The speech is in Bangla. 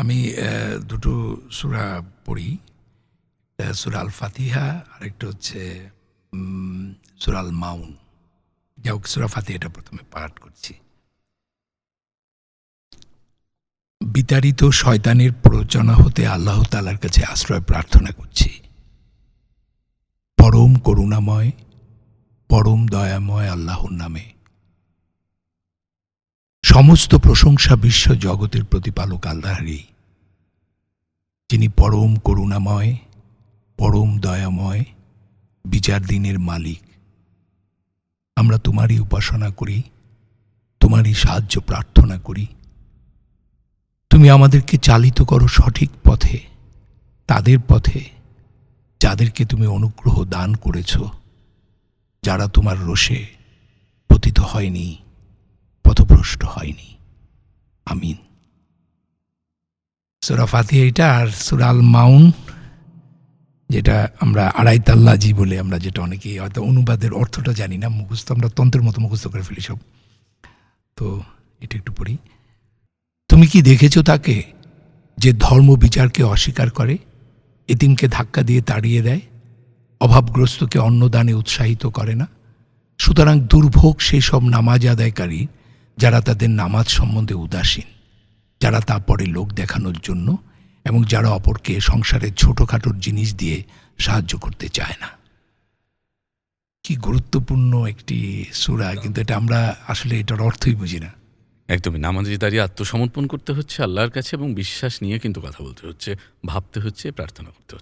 আমি দুটো সূরা পড়ি। সূরা আল ফাতিহা, আরেকটা হচ্ছে সূরা আল মাউন। যাই হোক, সূরা ফাতিহাটা প্রথমে পাঠ করছি। বিতাড়িত শয়তানের প্ররোচনা হতে আল্লাহ তাআলার কাছে আশ্রয় প্রার্থনা করছি। পরম করুণাময়, পরম দয়াময় আল্লাহর নামে। সমস্ত প্রশংসা বিশ্ব জগতের প্রতিপালক আল্লাহরই, যিনি পরম করুণাময়, পরম দয়াময়, বিচার দিনের মালিক। আমরা তোমারই উপাসনা করি, তোমারই সাহায্য প্রার্থনা করি। তুমি আমাদেরকে চালিত করো সঠিক পথে, তাদের পথে যাদেরকে তুমি অনুগ্রহ দান করেছ, যারা তোমার রোষে পতিত হয়নি, পথভ্রষ্ট হয়নি। আমিন। সূরা ফাতিহা এটা, আর সূরা আল মাউন যেটা আমরা আড়াইতাল্লাজি বলে, আমরা যেটা অনেকেই হয়তো অনুবাদের অর্থটা জানি না, মুখস্থ আমরা তন্ত্রের মতো মুখস্থ করে ফেলি সব। তো এটা একটু পড়ি। তুমি কি দেখেছো তাকে, যে ধর্ম বিচারকে অস্বীকার করে, এতিমকে ধাক্কা দিয়ে তাড়িয়ে দেয়, অভাবগ্রস্তকে অন্নদানে উৎসাহিত করে না? সুতরাং দুর্ভোগ সেই সব নামাজ আদায়কারী যারা তাদের নামাজ সম্বন্ধে উদাসীন, যারা তা পরে লোক দেখানোর জন্য, এবং যারা অপরকে সংসারের ছোটোখাটোর জিনিস দিয়ে সাহায্য করতে চায় না। কি গুরুত্বপূর্ণ একটি সূরা, কিন্তু এটা আমরা আসলে এটার অর্থই বুঝি না। একদমই, নামাজে দাঁড়িয়ে আত্মসমর্পণ করতে হচ্ছে আল্লাহর কাছে এবং বিশ্বাস নিয়ে কিন্তু কথা বলতে হচ্ছে, ভাবতে হচ্ছে, প্রার্থনা করতে হচ্ছে।